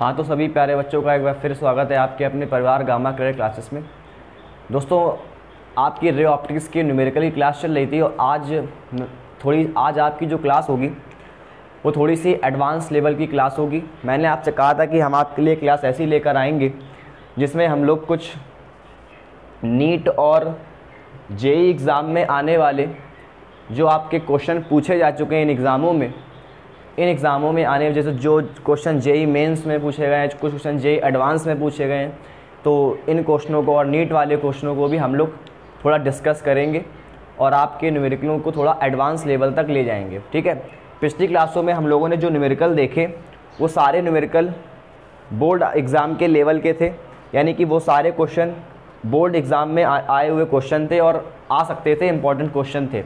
हाँ, तो सभी प्यारे बच्चों का एक बार फिर स्वागत है आपके अपने परिवार गामा क्रेडिट क्लासेस में। दोस्तों, आपकी रे ऑप्टिक्स की न्यूमेरिकल की क्लास चल रही थी और आज आपकी जो क्लास होगी वो थोड़ी सी एडवांस लेवल की क्लास होगी। मैंने आपसे कहा था कि हम आपके लिए क्लास ऐसी लेकर आएंगे जिसमें हम लोग कुछ नीट और जेई एग्ज़ाम में आने वाले जो आपके क्वेश्चन पूछे जा चुके हैं इन एग्ज़ामों में आने, जैसे जो क्वेश्चन जेई मेंस में पूछे गए हैं, कुछ क्वेश्चन जेई एडवांस में पूछे गए हैं, तो इन क्वेश्चनों को और नीट वाले क्वेश्चनों को भी हम लोग थोड़ा डिस्कस करेंगे और आपके न्यूमेरिकलों को थोड़ा एडवांस लेवल तक ले जाएंगे। ठीक है, पिछली क्लासों में हम लोगों ने जो न्यूमेरिकल देखे वो सारे न्यूमेरिकल बोर्ड एग्ज़ाम के लेवल के थे, यानी कि वो सारे क्वेश्चन बोर्ड एग्ज़ाम में आए हुए क्वेश्चन थे और आ सकते थे, इंपॉर्टेंट क्वेश्चन थे।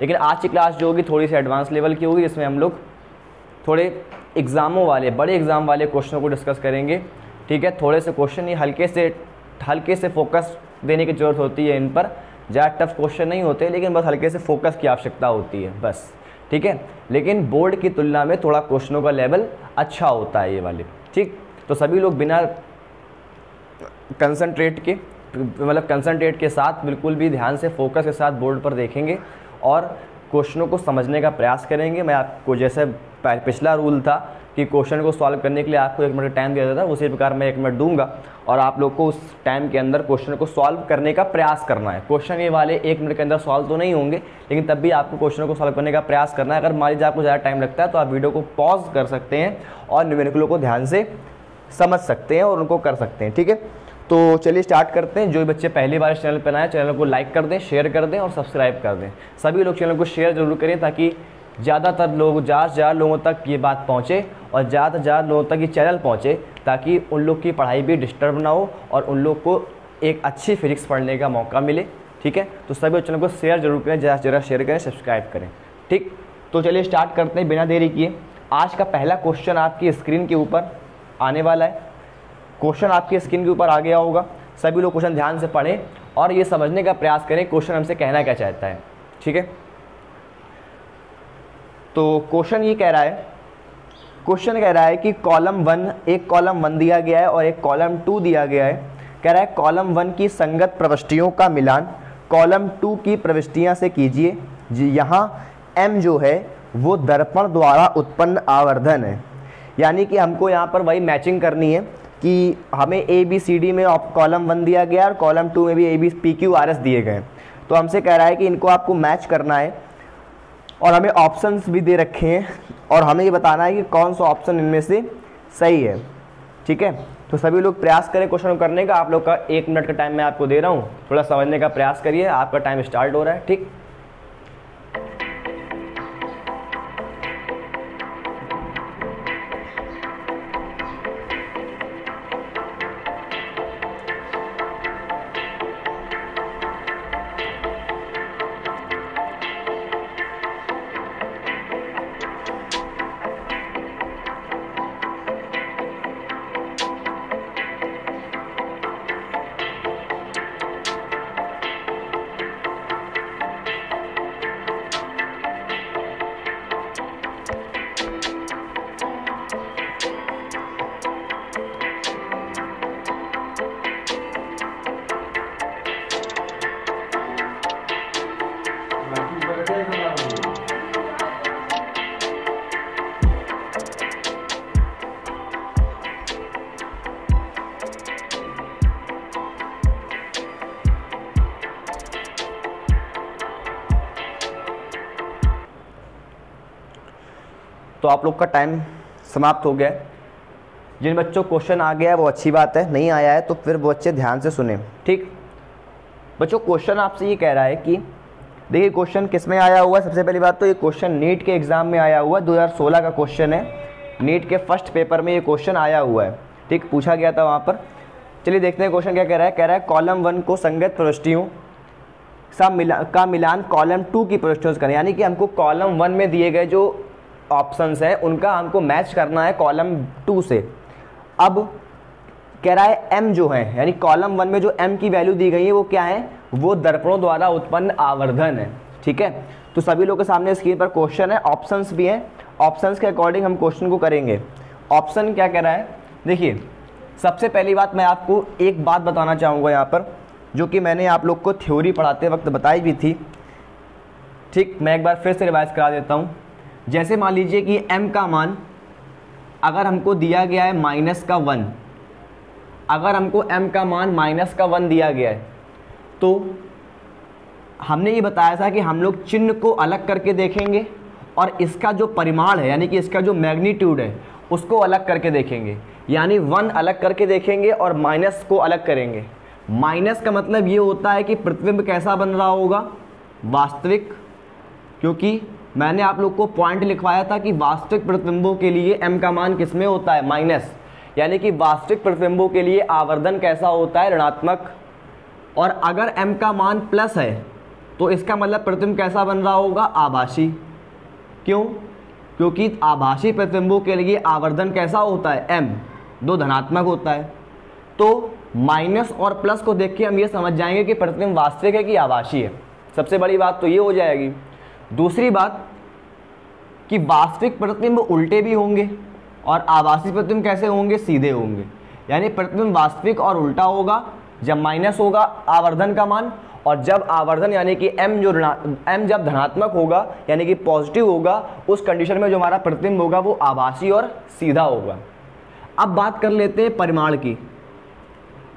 लेकिन आज की क्लास जो होगी थोड़ी सी एडवांस लेवल की होगी, जिसमें हम लोग थोड़े एग्ज़ामों वाले, बड़े एग्ज़ाम वाले क्वेश्चनों को डिस्कस करेंगे। ठीक है, थोड़े से क्वेश्चन ही हल्के से फोकस देने की ज़रूरत होती है इन पर। ज़्यादा टफ क्वेश्चन नहीं होते, लेकिन बस हल्के से फोकस की आवश्यकता होती है बस। ठीक है, लेकिन बोर्ड की तुलना में थोड़ा क्वेश्चनों का लेवल अच्छा होता है ये वाले। ठीक, तो सभी लोग बिना कंसंट्रेट के साथ, बिल्कुल भी ध्यान से फोकस के साथ बोर्ड पर देखेंगे और क्वेश्चनों को समझने का प्रयास करेंगे। मैं आपको, जैसे पिछला रूल था कि क्वेश्चन को सॉल्व करने के लिए आपको 1 मिनट टाइम दिया जाता था, उसी प्रकार मैं 1 मिनट दूंगा और आप लोग को उस टाइम के अंदर क्वेश्चन को सॉल्व करने का प्रयास करना है। क्वेश्चन ये वाले 1 मिनट के अंदर सॉल्व तो नहीं होंगे, लेकिन तब भी आपको क्वेश्चन को सॉल्व करने का प्रयास करना है। अगर मान लीजिए आपको ज़्यादा टाइम लगता है तो आप वीडियो को पॉज कर सकते हैं और न्यूमेरिकलों को ध्यान से समझ सकते हैं और उनको कर सकते हैं। ठीक है, तो चलिए स्टार्ट करते हैं। जो बच्चे पहली बार इस चैनल पर आए, चैनल को लाइक कर दें, शेयर कर दें और सब्सक्राइब कर दें। सभी लोग चैनल को शेयर जरूर करें ताकि ज़्यादा लोगों तक ये बात पहुँचे और ज़्यादा लोगों तक ये चैनल पहुँचे, ताकि उन लोग की पढ़ाई भी डिस्टर्ब ना हो और उन लोग को एक अच्छी फिजिक्स पढ़ने का मौका मिले। ठीक है, तो सभी चैनल को शेयर जरूर करें, ज़्यादा से ज़्यादा शेयर करें, सब्सक्राइब करें। ठीक, तो चलिए स्टार्ट करते हैं बिना देरी किए। आज का पहला क्वेश्चन आपकी स्क्रीन के ऊपर आने वाला है। क्वेश्चन आपकी स्क्रीन के ऊपर आ गया होगा। सभी लोग क्वेश्चन ध्यान से पढ़ें और ये समझने का प्रयास करें क्वेश्चन हमसे कहना क्या चाहता है। ठीक है, तो क्वेश्चन ये कह रहा है कि कॉलम 1, एक कॉलम 1 दिया गया है और एक कॉलम 2 दिया गया है। कह रहा है कॉलम 1 की संगत प्रविष्टियों का मिलान कॉलम 2 की प्रविष्टियां से कीजिए। यहाँ m जो है वो दर्पण द्वारा उत्पन्न आवर्धन है, यानी कि हमको यहाँ पर वही मैचिंग करनी है कि हमें ABCD में कॉलम 1 दिया गया और कॉलम 2 में भी PQRS दिए गए। तो हमसे कह रहा है कि इनको आपको मैच करना है और हमें ऑप्शंस भी दे रखे हैं और हमें ये बताना है कि कौन सा ऑप्शन इनमें से सही है। ठीक है, तो सभी लोग प्रयास करें क्वेश्चन करने का। आप लोग का 1 मिनट का टाइम मैं आपको दे रहा हूँ, थोड़ा समझने का प्रयास करिए। आपका टाइम स्टार्ट हो रहा है। ठीक, तो आप लोग का टाइम समाप्त हो गया है। जिन बच्चों को क्वेश्चन आ गया है वो अच्छी बात है, नहीं आया है तो फिर वो बच्चे ध्यान से सुने। ठीक बच्चों, क्वेश्चन आपसे ये कह रहा है कि देखिए क्वेश्चन किस में आया हुआ है। सबसे पहली बात तो ये क्वेश्चन नीट के एग्ज़ाम में आया हुआ है, 2016 का क्वेश्चन है। नीट के फर्स्ट पेपर में ये क्वेश्चन आया हुआ है। ठीक, पूछा गया था वहाँ पर। चलिए देखते हैं क्वेश्चन क्या कह रहा है। कॉलम 1 को संगत प्रविष्टियों का मिलान कॉलम 2 की प्रविष्टियों से करें, यानी कि हमको कॉलम 1 में दिए गए जो ऑप्शंस है उनका हमको मैच करना है कॉलम 2 से। अब कह रहा है m जो है, यानी कॉलम 1 में जो m की वैल्यू दी गई है वो क्या है, वो दर्पणों द्वारा उत्पन्न आवर्धन है। ठीक है, तो सभी लोगों के सामने स्क्रीन पर क्वेश्चन है, ऑप्शंस भी हैं। ऑप्शंस के अकॉर्डिंग हम क्वेश्चन को करेंगे। ऑप्शन क्या कह रहा है, देखिए, सबसे पहली बात मैं आपको एक बात बताना चाहूँगा यहाँ पर, जो कि मैंने आप लोग को थ्योरी पढ़ाते वक्त बताई भी थी। ठीक, मैं एक बार फिर से रिवाइज करा देता हूँ। जैसे मान लीजिए कि m का मान अगर हमको दिया गया है -1, अगर हमको m का मान -1 दिया गया है, तो हमने ये बताया था कि हम लोग चिन्ह को अलग करके देखेंगे और इसका जो परिमाण है, यानी कि इसका जो मैग्नीट्यूड है, उसको अलग करके देखेंगे। यानी 1 अलग करके देखेंगे और माइनस को अलग करेंगे। माइनस का मतलब ये होता है कि प्रतिबिंब कैसा बन रहा होगा, वास्तविक, क्योंकि मैंने आप लोग को पॉइंट लिखवाया था कि वास्तविक प्रतिबिंबों के लिए m का मान किस में होता है, माइनस, यानी कि वास्तविक प्रतिबिंबों के लिए आवर्धन कैसा होता है, ऋणात्मक। और अगर m का मान प्लस है तो इसका मतलब प्रतिबिंब कैसा बन रहा होगा, आभासी। क्यों? क्योंकि आभासी प्रतिबिंबों के लिए आवर्धन कैसा होता है, m, 2 धनात्मक होता है। तो माइनस और प्लस को देख के हम ये समझ जाएंगे कि प्रतिबिंब वास्तविक है कि आभासी है। सबसे बड़ी बात तो ये हो जाएगी। दूसरी बात कि वास्तविक प्रतिबिंब उल्टे भी होंगे और आभासी प्रतिबिंब कैसे होंगे, सीधे होंगे। यानी प्रतिबिंब वास्तविक और उल्टा होगा जब माइनस होगा आवर्धन का मान, और जब आवर्धन यानी कि m जब धनात्मक होगा यानी कि पॉजिटिव होगा, उस कंडीशन में जो हमारा प्रतिबिंब होगा वो आभासी और सीधा होगा। अब बात कर लेते हैं परिमाण की।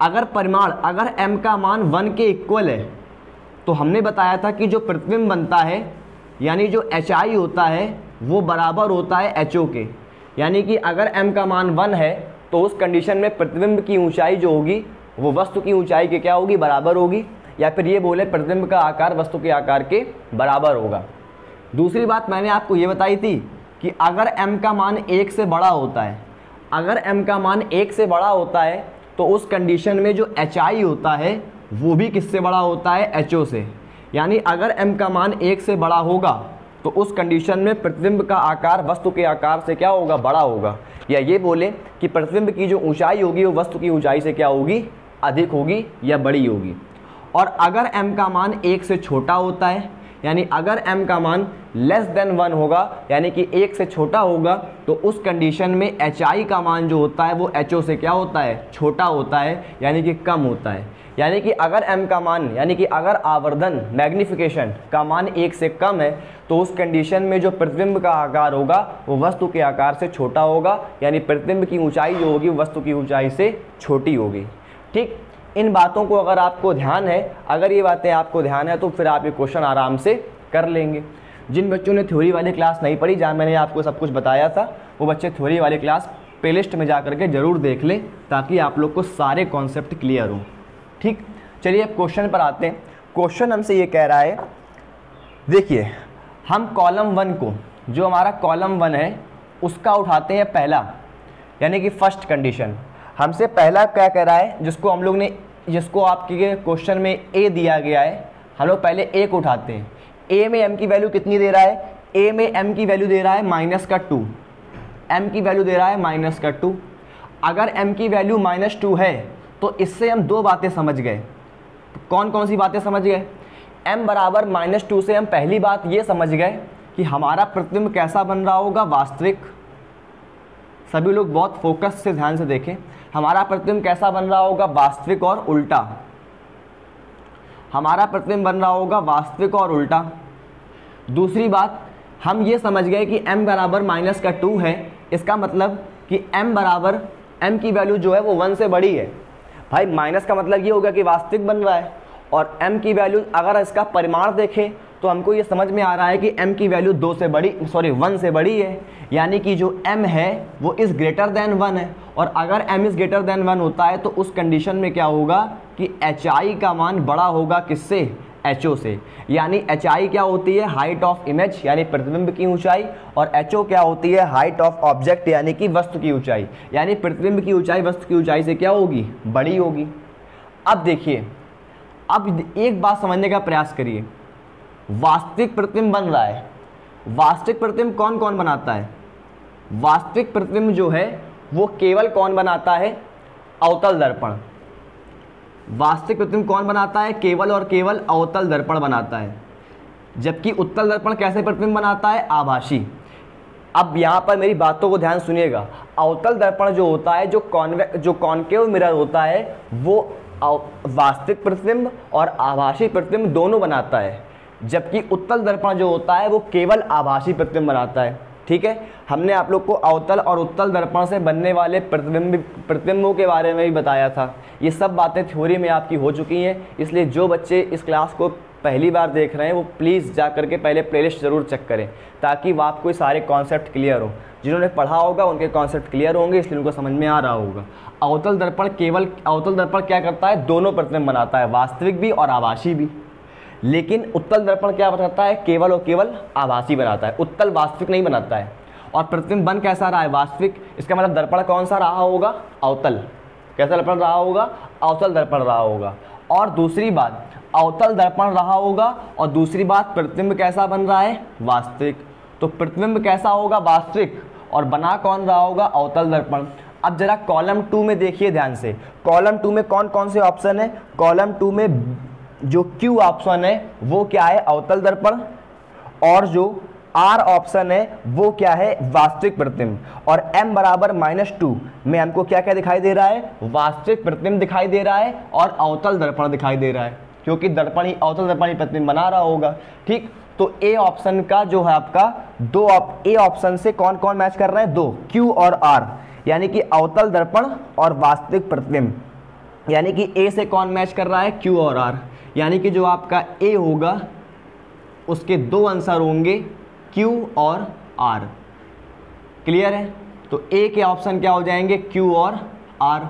अगर m का मान 1 के इक्वल है तो हमने बताया था कि जो प्रतिबिंब बनता है, यानी जो HI होता है, वो बराबर होता है HO के। यानी कि अगर m का मान 1 है तो उस कंडीशन में प्रतिबिंब की ऊंचाई जो होगी वो वस्तु की ऊंचाई के क्या होगी, बराबर होगी, या फिर ये बोले प्रतिबिंब का आकार वस्तु के आकार के बराबर होगा। दूसरी बात मैंने आपको ये बताई थी कि अगर m का मान 1 से बड़ा होता है, अगर m का मान 1 से बड़ा होता है तो उस कंडीशन में जो HI होता है वो भी किससे बड़ा होता है, HO से। यानी अगर m का मान 1 से बड़ा होगा तो उस कंडीशन में प्रतिबिंब का आकार वस्तु के आकार से क्या होगा, बड़ा होगा। या ये बोले कि प्रतिबिंब की जो ऊंचाई होगी वो वस्तु की ऊंचाई से क्या होगी, अधिक होगी या बड़ी होगी। और अगर m का मान 1 से छोटा होता है, यानी अगर m का मान <1 होगा, यानी कि 1 से छोटा होगा, तो उस कंडीशन में HI का मान जो होता है वो HO से क्या होता है, छोटा होता है, यानी कि कम होता है। यानी कि अगर m का मान, यानी कि अगर आवर्धन मैग्निफिकेशन का मान 1 से कम है तो उस कंडीशन में जो प्रतिबिंब का आकार होगा वो वस्तु के आकार से छोटा होगा, यानी प्रतिबिंब की ऊंचाई जो होगी वस्तु की ऊंचाई से छोटी होगी। ठीक, इन बातों को अगर आपको ध्यान है, अगर ये बातें आपको ध्यान है तो फिर आप ये क्वेश्चन आराम से कर लेंगे। जिन बच्चों ने थ्योरी वाली क्लास नहीं पढ़ी, जहाँ मैंने आपको सब कुछ बताया था, वो बच्चे थ्योरी वाली क्लास प्लेलिस्ट में जा करके ज़रूर देख लें, ताकि आप लोग को सारे कॉन्सेप्ट क्लियर हों। ठीक, चलिए अब क्वेश्चन पर आते हैं। क्वेश्चन हमसे ये कह रहा है, देखिए हम कॉलम 1 को, जो हमारा कॉलम 1 है उसका उठाते हैं पहला, यानी कि फर्स्ट कंडीशन। हमसे पहला क्या कह रहा है, जिसको आपके क्वेश्चन में ए दिया गया है, हम लोग पहले ए को उठाते हैं। ए में m की वैल्यू कितनी दे रहा है, ए में m की वैल्यू दे रहा है -2, m की वैल्यू दे रहा है -2। अगर m की वैल्यू -2 है तो इससे हम 2 बातें समझ गए। कौन कौन सी बातें समझ गए? m बराबर -2 से हम पहली बात ये समझ गए कि हमारा प्रतिबिंब कैसा बन रहा होगा, वास्तविक। सभी लोग बहुत फोकस से ध्यान से देखें, हमारा प्रतिबिंब कैसा बन रहा होगा, वास्तविक और उल्टा। हमारा प्रतिबिंब बन रहा होगा वास्तविक और उल्टा। दूसरी बात, हम ये समझ गए कि m बराबर -2 है, इसका मतलब कि m की वैल्यू जो है वो 1 से बड़ी है। भाई माइनस का मतलब ये होगा कि वास्तविक बन रहा है, और m की वैल्यू अगर इसका परिमाण देखें तो हमको ये समझ में आ रहा है कि m की वैल्यू 1 से बड़ी है, यानी कि जो m है वो इज़ ग्रेटर देन 1 है। और अगर m इज़ ग्रेटर देन 1 होता है तो उस कंडीशन में क्या होगा कि HI का मान बड़ा होगा किससे, HO से। यानी HI क्या होती है, हाइट ऑफ इमेज यानी प्रतिबिंब की ऊंचाई, और HO क्या होती है, हाइट ऑफ ऑब्जेक्ट यानी कि वस्तु की ऊंचाई। यानी प्रतिबिंब की ऊंचाई वस्तु की ऊंचाई से क्या होगी, बड़ी होगी। अब देखिए, अब एक बात समझने का प्रयास करिए, वास्तविक प्रतिबिंब बन रहा है। वास्तविक प्रतिबिंब कौन कौन बनाता है? वास्तविक प्रतिबिंब जो है वो केवल कौन बनाता है, अवतल दर्पण। वास्तविक प्रतिबिंब कौन बनाता है, केवल और केवल अवतल दर्पण बनाता है। जबकि उत्तल दर्पण कैसे प्रतिबिंब बनाता है, आभासी। अब यहाँ पर मेरी बातों को ध्यान सुनिएगा। अवतल दर्पण जो होता है, जो कॉन्केव मिरर होता है, वो वास्तविक प्रतिबिंब और आभासी प्रतिबिंब दोनों बनाता है, जबकि उत्तल दर्पण जो होता है वो केवल आभासी प्रतिबिंब बनाता है। ठीक है, हमने आप लोग को अवतल और उत्तल दर्पण से बनने वाले प्रतिबिंबों के बारे में भी बताया था। ये सब बातें थ्योरी में आपकी हो चुकी हैं, इसलिए जो बच्चे इस क्लास को पहली बार देख रहे हैं वो प्लीज़ जा करके पहले प्लेलिस्ट ज़रूर चेक करें, ताकि वो आपको सारे कॉन्सेप्ट क्लियर हो। जिन्होंने पढ़ा होगा उनके कॉन्सेप्ट क्लियर होंगे, इसलिए उनको समझ में आ रहा होगा। अवतल दर्पण क्या करता है, दोनों प्रतिबिंब बनाता है, वास्तविक भी और आभासी भी। लेकिन उत्तल दर्पण क्या बताता है, केवल और केवल आभासी बनाता है, उत्तल वास्तविक नहीं बनाता है। और प्रतिबिंब बन कैसा रहा है, वास्तविक। इसका मतलब दर्पण कौन सा रहा होगा, अवतल। कैसा दर्पण रहा होगा, अवतल दर्पण रहा होगा। और दूसरी बात, अवतल दर्पण रहा होगा, और दूसरी बात प्रतिबिंब कैसा बन रहा है, वास्तविक। तो प्रतिबिंब कैसा होगा, वास्तविक, और बना कौन रहा होगा, अवतल दर्पण। अब जरा कॉलम 2 में देखिए ध्यान से। कॉलम 2 में कौन कौन से ऑप्शन है, कॉलम 2 में जो क्यू ऑप्शन है वो क्या है, अवतल दर्पण, और जो आर ऑप्शन है वो क्या है, वास्तविक प्रतिबिंब। और m बराबर -2 में हमको क्या क्या दिखाई दे रहा है, वास्तविक प्रतिबिंब दिखाई दे रहा है और अवतल दर्पण दिखाई दे रहा है, क्योंकि दर्पण ही अवतल दर्पण ही प्रतिबिंब बना रहा होगा। ठीक, तो ए ऑप्शन का जो है आपका ए ऑप्शन से कौन कौन मैच कर रहे हैं, 2, Q और R, यानी कि अवतल दर्पण और वास्तविक प्रतिबिंब। यानी कि ए से कौन मैच कर रहा है, Q और R, यानी कि जो आपका ए होगा उसके 2 आंसर होंगे, Q और R। क्लियर है, तो ए के ऑप्शन क्या हो जाएंगे, Q और R।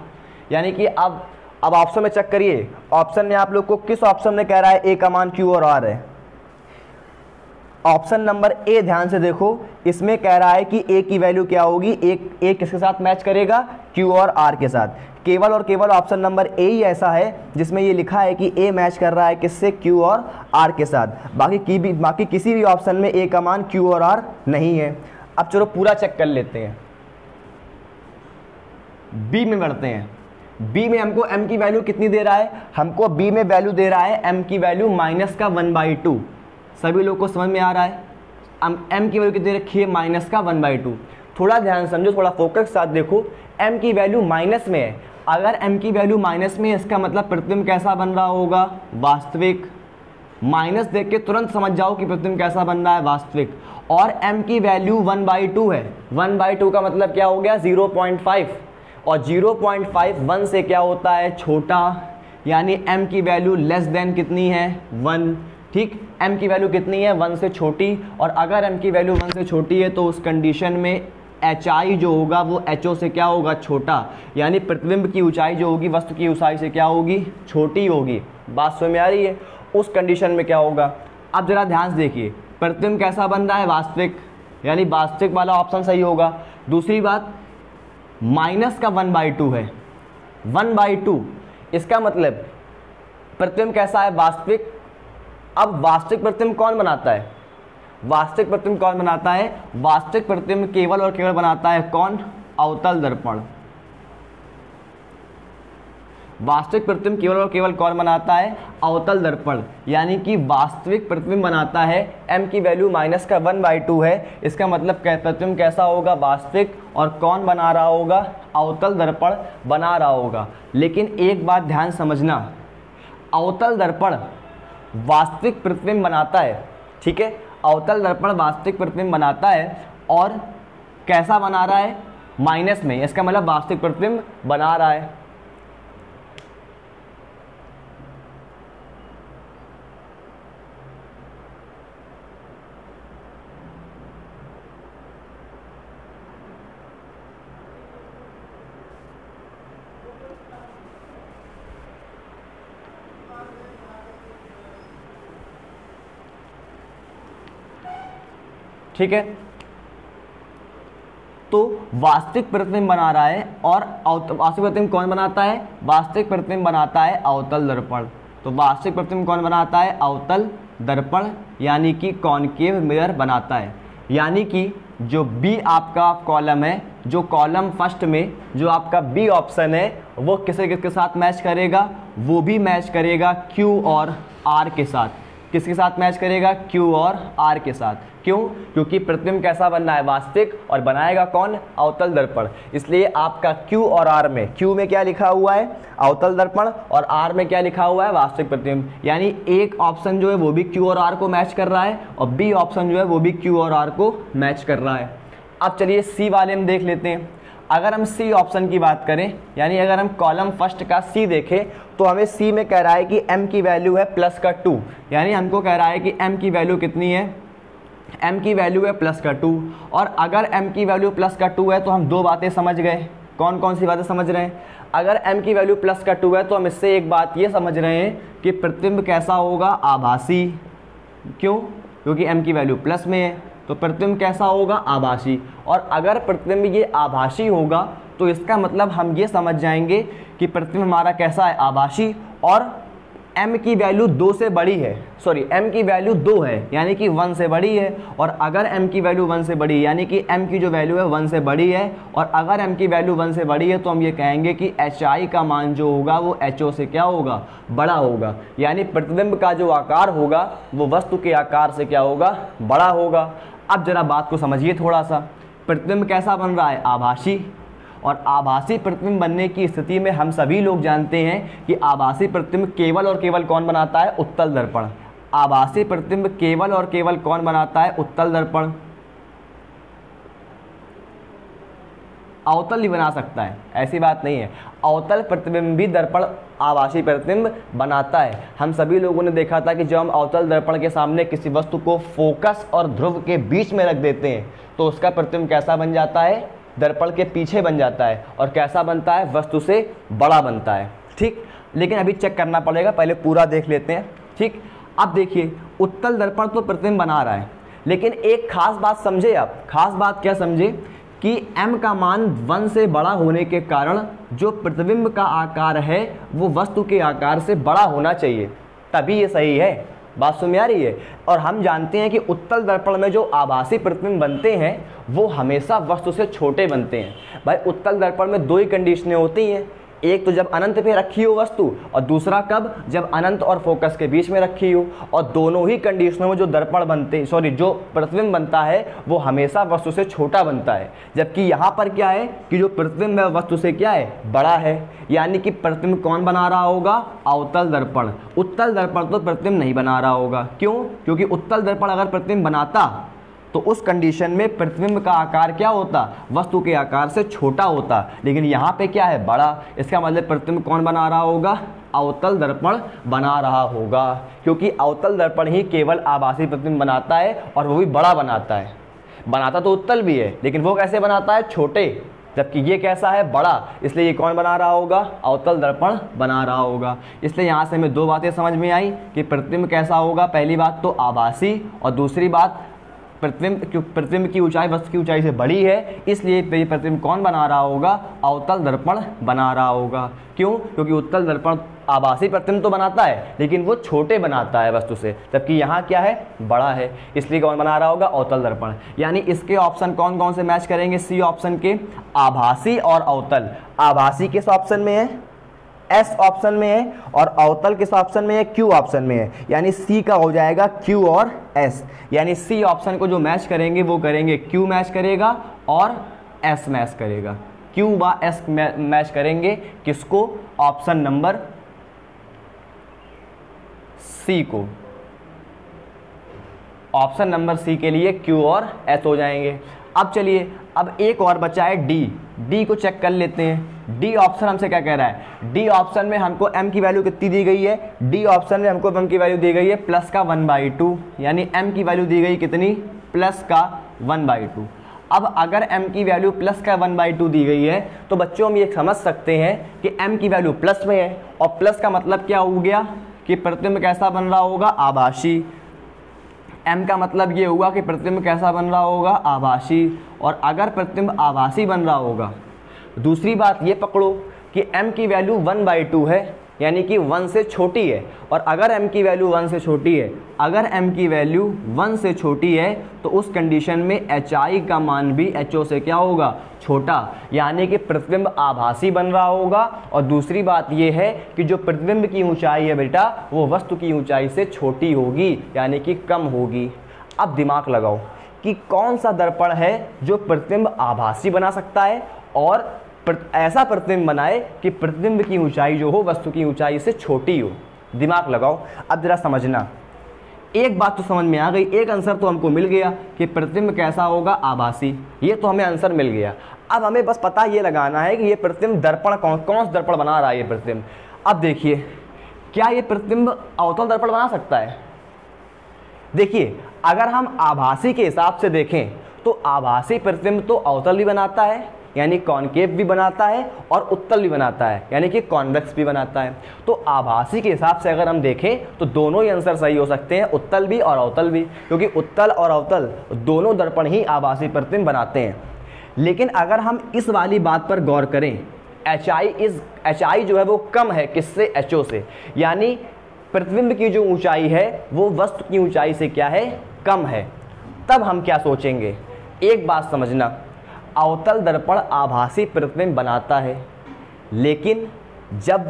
यानी कि अब ऑप्शन में चेक करिए, ऑप्शन में आप लोग को किस ऑप्शन में कह रहा है ए का मान Q और R है। ऑप्शन नंबर ए ध्यान से देखो, इसमें कह रहा है कि ए की वैल्यू क्या होगी, ए किसके साथ मैच करेगा, Q और R के साथ। केवल और केवल ऑप्शन नंबर ए ही ऐसा है जिसमें ये लिखा है कि ए मैच कर रहा है किससे, Q और R के साथ। बाकी किसी भी ऑप्शन में ए का मान Q और R नहीं है। अब चलो पूरा चेक कर लेते हैं, बी में बढ़ते हैं। बी में हमको m की वैल्यू कितनी दे रहा है, हमको बी में वैल्यू दे रहा है m की वैल्यू -1/2। सभी लोग को समझ में आ रहा है, m की वैल्यू कितनी रखी है, -1/2। थोड़ा ध्यान समझो, थोड़ा फोकस के साथ देखो, m की वैल्यू माइनस में है। अगर m की वैल्यू माइनस में है, इसका मतलब प्रतिबिंब कैसा बन रहा होगा, वास्तविक। माइनस देख के तुरंत समझ जाओ कि प्रतिबिंब कैसा बन रहा है, वास्तविक। और m की वैल्यू 1/2 है, 1/2 का मतलब क्या हो गया, 0.5, और 0.5 1 से क्या होता है, छोटा, यानी m की वैल्यू लेस देन कितनी है, 1। ठीक, m की वैल्यू कितनी है, 1 से छोटी। और अगर m की वैल्यू 1 से छोटी है तो उस कंडीशन में HI जो होगा वो HO से क्या होगा, छोटा, यानी प्रतिबिंब की ऊंचाई जो होगी वस्तु की ऊंचाई से क्या होगी, छोटी होगी। बात समझ में आ रही है, उस कंडीशन में क्या होगा। अब जरा ध्यान से देखिए, प्रतिबिंब कैसा बन रहा है, वास्तविक, यानी वास्तविक वाला ऑप्शन सही होगा। दूसरी बात, माइनस का 1/2 है, 1/2, इसका मतलब प्रतिबिंब कैसा है, वास्तविक। अब वास्तविक प्रतिबिंब कौन बनाता है, वास्तविक प्रतिबिंब कौन बनाता है, वास्तविक प्रतिबिंब केवल और केवल बनाता है कौन, अवतल दर्पण। वास्तविक प्रतिबिंब केवल और केवल कौन बनाता है, अवतल दर्पण। यानी कि वास्तविक प्रतिबिंब बनाता है, m की वैल्यू -1/2 है, इसका मतलब प्रतिबिंब कैसा होगा, वास्तविक, और कौन बना रहा होगा, अवतल दर्पण बना रहा होगा। लेकिन एक बात ध्यान समझना, अवतल दर्पण वास्तविक प्रतिबिंब बनाता है, ठीक है, अवतल दर्पण वास्तविक प्रतिबिंब बनाता है, और कैसा बना रहा है, माइनस में, इसका मतलब वास्तविक प्रतिबिंब बना रहा है। ठीक है, तो वास्तविक प्रतिबिंब बना रहा है, और वास्तविक प्रतिबिंब कौन बनाता है, वास्तविक प्रतिबिंब बनाता है अवतल दर्पण। तो वास्तविक प्रतिबिंब कौन बनाता है, अवतल दर्पण, यानी कि कॉनकेव मिरर बनाता है। यानी कि जो बी आपका कॉलम है, जो कॉलम फर्स्ट में जो आपका बी ऑप्शन है, वो किसके साथ मैच करेगा, वो भी मैच करेगा Q और R के साथ। किसके साथ मैच करेगा? Q और R के साथ। क्यों? क्योंकि प्रतिबिंब कैसा बनना है? वास्तविक, और बनाएगा कौन? अवतल दर्पण। इसलिए आपका Q और R में, Q में क्या लिखा हुआ है? अवतल दर्पण, और R में क्या लिखा हुआ है? वास्तविक प्रतिबिंब। यानी एक ऑप्शन जो है वो भी Q और R को मैच कर रहा है, और बी ऑप्शन जो है वो भी Q और R को मैच कर रहा है। अब चलिए सी वाले में देख लेते हैं। अगर हम सी ऑप्शन की बात करें, यानी अगर हम कॉलम फर्स्ट का सी देखें, तो हमें सी में कह रहा है कि m की वैल्यू है +2, यानी हमको कह रहा है कि m की वैल्यू कितनी है? m की वैल्यू है +2। और अगर m की वैल्यू +2 है तो हम दो बातें समझ गए। कौन कौन सी बातें समझ रहे हैं? अगर m की वैल्यू +2 है तो हम इससे एक बात ये समझ रहे हैं कि प्रतिबिंब कैसा होगा? आभासी। क्यों? क्योंकि m की वैल्यू प्लस में है, तो प्रतिबिंब कैसा होगा? आभासी। और अगर प्रतिबिंब ये आभासी होगा तो इसका मतलब हम ये समझ जाएंगे कि प्रतिबिंब हमारा कैसा है? आभासी, और m की वैल्यू 2 से बड़ी है, सॉरी m की वैल्यू 2 है, यानी कि 1 से बड़ी है। और अगर m की वैल्यू 1 से बड़ी है, यानी कि m की जो वैल्यू है 1 से बड़ी है, और अगर m की वैल्यू 1 से बड़ी है तो हम ये कहेंगे कि hi का मान जो होगा वो ho से क्या होगा? बड़ा होगा। यानी प्रतिबिंब का जो आकार होगा वो वस्तु के आकार से क्या होगा? बड़ा होगा। अब जरा बात को समझिए थोड़ा सा। प्रतिबिंब कैसा बन रहा है? आभासी। और आभासी प्रतिबिंब बनने की स्थिति में हम सभी लोग जानते हैं कि आभासी प्रतिबिंब केवल और केवल कौन बनाता है? उत्तल दर्पण। आभासी प्रतिबिंब केवल और केवल कौन बनाता है? उत्तल दर्पण। अवतल नहीं बना सकता है, ऐसी बात नहीं है। अवतल प्रतिबिंब भी दर्पण आभासी प्रतिबिंब बनाता है। हम सभी लोगों ने देखा था कि जब हम अवतल दर्पण के सामने किसी वस्तु को फोकस और ध्रुव के बीच में रख देते हैं तो उसका प्रतिबिंब कैसा बन जाता है? दर्पण के पीछे बन जाता है। और कैसा बनता है? वस्तु से बड़ा बनता है। ठीक, लेकिन अभी चेक करना पड़ेगा, पहले पूरा देख लेते हैं। ठीक, अब देखिए उत्तल दर्पण तो प्रतिबिंब बना रहा है, लेकिन एक खास बात समझे आप। खास बात क्या समझे? कि m का मान 1 से बड़ा होने के कारण जो प्रतिबिंब का आकार है वो वस्तु के आकार से बड़ा होना चाहिए, तभी ये सही है। बात समझ में आ रही है? और हम जानते हैं कि उत्तल दर्पण में जो आभासी प्रतिबिंब बनते हैं वो हमेशा वस्तु से छोटे बनते हैं। भाई उत्तल दर्पण में दो ही कंडीशनें होती हैं, एक तो जब अनंत पे रखी हो वस्तु, और दूसरा कब? जब अनंत और फोकस के बीच में रखी हो। और दोनों ही कंडीशनों में जो दर्पण बनते, सॉरी जो प्रतिबिंब बनता है वो हमेशा वस्तु से छोटा बनता है। जबकि यहाँ पर क्या है कि जो प्रतिबिंब है वस्तु से क्या है? बड़ा है। यानी कि प्रतिबिंब कौन बना रहा होगा? अवतल दर्पण। उत्तल दर्पण तो प्रतिबिंब नहीं बना रहा होगा। क्यों? क्योंकि उत्तल दर्पण अगर प्रतिबिंब बनाता तो उस कंडीशन में प्रतिबिंब का आकार क्या होता? वस्तु के आकार से छोटा होता। लेकिन यहाँ पे क्या है? बड़ा। इसका मतलब प्रतिबिंब कौन बना रहा होगा? अवतल दर्पण बना रहा होगा, क्योंकि अवतल दर्पण ही केवल आभासी प्रतिबिंब बनाता है, और वो भी बड़ा बनाता है। बनाता तो उत्तल भी है, लेकिन वो कैसे बनाता है? छोटे। जबकि ये कैसा है? बड़ा। इसलिए ये कौन बना रहा होगा? अवतल दर्पण बना रहा होगा। इसलिए यहाँ से हमें दो बातें समझ में आई कि प्रतिबिंब कैसा होगा। पहली बात तो आभासी, और दूसरी बात प्रतिबिंब की ऊंचाई वस्तु की ऊंचाई से बड़ी है, इसलिए प्रतिबिंब कौन बना रहा होगा? अवतल दर्पण बना रहा होगा। क्यों? क्योंकि उत्तल दर्पण आभासी प्रतिबिंब तो बनाता है, लेकिन वो छोटे बनाता है वस्तु से, जबकि यहाँ क्या है? बड़ा है। इसलिए कौन बना रहा होगा? अवतल दर्पण। यानी इसके ऑप्शन कौन कौन से मैच करेंगे? सी ऑप्शन के, आभासी और अवतल। आभासी किस ऑप्शन में है? एस ऑप्शन में है, और अवतल किस ऑप्शन में है? क्यू ऑप्शन में है। यानी सी का हो जाएगा क्यू और एस। यानी सी ऑप्शन को जो मैच करेंगे वो करेंगे क्यू मैच करेगा और एस मैच करेगा। क्यू व एस मैच करेंगे किसको? ऑप्शन नंबर सी को। ऑप्शन नंबर सी के लिए क्यू और एस हो जाएंगे। अब चलिए, अब एक और बचा है डी। डी को चेक कर लेते हैं। डी ऑप्शन हमसे क्या कह रहा है? डी ऑप्शन में हमको m की वैल्यू कितनी दी गई है? डी ऑप्शन में हमको m की वैल्यू दी गई है +1/2, यानी m की वैल्यू दी गई कितनी? +1/2। अब अगर m की वैल्यू +1/2 दी गई है तो बच्चों हम ये समझ सकते हैं कि m की वैल्यू प्लस में है, और प्लस का मतलब क्या हो गया कि प्रतिबिंब कैसा बन रहा होगा? आभासी। m का मतलब ये हुआ कि प्रतिबिंब कैसा बन रहा होगा? आभासी। और अगर प्रतिबिंब आभासी बन रहा होगा, दूसरी बात ये पकड़ो कि m की वैल्यू 1/2 है, यानी कि 1 से छोटी है। और अगर m की वैल्यू 1 से छोटी है, अगर m की वैल्यू 1 से छोटी है तो उस कंडीशन में hi का मान भी ho से क्या होगा, छोटा, यानी कि प्रतिबिंब आभासी बन रहा होगा। और दूसरी बात यह है कि जो प्रतिबिंब की ऊंचाई है बेटा वो वस्तु की ऊंचाई से छोटी होगी, यानी कि कम होगी। अब दिमाग लगाओ कि कौन सा दर्पण है जो प्रतिबिंब आभासी बना सकता है और ऐसा प्रतिबिंब बनाए कि प्रतिबिंब की ऊंचाई जो हो वस्तु की ऊंचाई से छोटी हो। दिमाग लगाओ। अब जरा समझना, एक बात तो समझ में आ गई, एक आंसर तो हमको मिल गया कि प्रतिबिंब कैसा होगा, आभासी, ये तो हमें आंसर मिल गया। अब हमें बस पता ये लगाना है कि ये प्रतिबिंब दर्पण कौन सा दर्पण बना रहा है ये प्रतिबिंब। अब देखिए, क्या ये प्रतिबिंब अवतल दर्पण बना सकता है? देखिए, अगर हम आभासी के हिसाब से देखें तो आभासी प्रतिबिंब तो अवतल भी बनाता है, यानी कॉनकेव भी बनाता है, और उत्तल भी बनाता है, यानी कि कॉन्वेक्स भी बनाता है। तो आभासी के हिसाब से अगर हम देखें तो दोनों ही आंसर सही हो सकते हैं, उत्तल भी और अवतल भी, क्योंकि उत्तल और अवतल दोनों दर्पण ही आभासी प्रतिबिंब बनाते हैं। लेकिन अगर हम इस वाली बात पर गौर करें, hi जो है वो कम है किससे, ho से, यानी प्रतिबिंब की जो ऊंचाई है वो वस्तु की ऊंचाई से क्या है, कम है। तब हम क्या सोचेंगे, एक बात समझना, अवतल दर्पण आभासी प्रतिबिंब बनाता है, लेकिन जब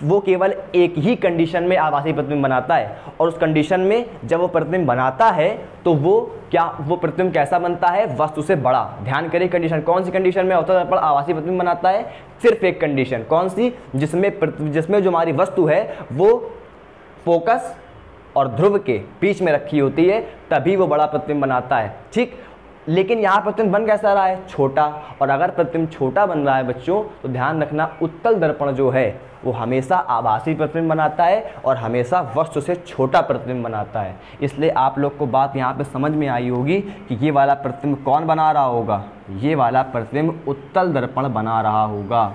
वो केवल एक ही कंडीशन में आभासी प्रतिबिंब बनाता है, और उस कंडीशन में जब वो प्रतिबिंब बनाता है तो वो प्रतिबिंब कैसा बनता है, वस्तु से बड़ा। ध्यान करिए, कंडीशन कौन सी कंडीशन में अवतल दर्पण आभासी प्रतिबिंब बनाता है, सिर्फ एक कंडीशन, कौन सी, जिसमें जो हमारी वस्तु है वो फोकस और ध्रुव के बीच में रखी होती है, तभी वो बड़ा प्रतिबिंब बनाता है। ठीक, लेकिन यहाँ प्रतिबिंब बन कैसा रहा है, छोटा। और अगर प्रतिबिंब छोटा बन रहा है बच्चों तो ध्यान रखना, उत्तल दर्पण जो है वो हमेशा आभासी प्रतिबिंब बनाता है और हमेशा वस्तु से छोटा प्रतिबिंब बनाता है। इसलिए आप लोग को बात यहाँ पे समझ में आई होगी कि ये वाला प्रतिबिंब कौन बना रहा होगा, ये वाला प्रतिबिंब उत्तल दर्पण बना रहा होगा,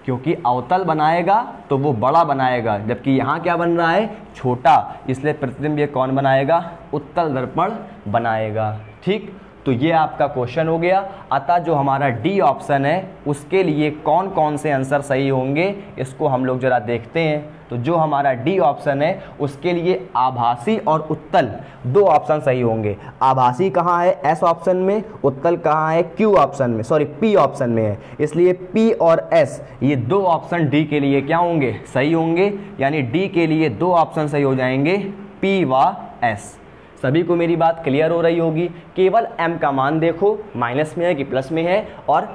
क्योंकि अवतल बनाएगा तो वो बड़ा बनाएगा, जबकि यहाँ क्या बन रहा है, छोटा, इसलिए प्रतिबिंब ये कौन बनाएगा, उत्तल दर्पण बनाएगा। ठीक, तो ये आपका क्वेश्चन हो गया। अतः जो हमारा डी ऑप्शन है उसके लिए कौन कौन से आंसर सही होंगे इसको हम लोग जरा देखते हैं। तो जो हमारा डी ऑप्शन है उसके लिए आभासी और उत्तल दो ऑप्शन सही होंगे। आभासी कहाँ है, एस ऑप्शन में, उत्तल कहाँ है, क्यू ऑप्शन में, सॉरी पी ऑप्शन में है। इसलिए पी और एस ये दो ऑप्शन डी के लिए क्या होंगे, सही होंगे, यानी डी के लिए दो ऑप्शन सही हो जाएंगे, पी व एस। सभी को मेरी बात क्लियर हो रही होगी। केवल m का मान देखो, माइनस में है कि प्लस में है, और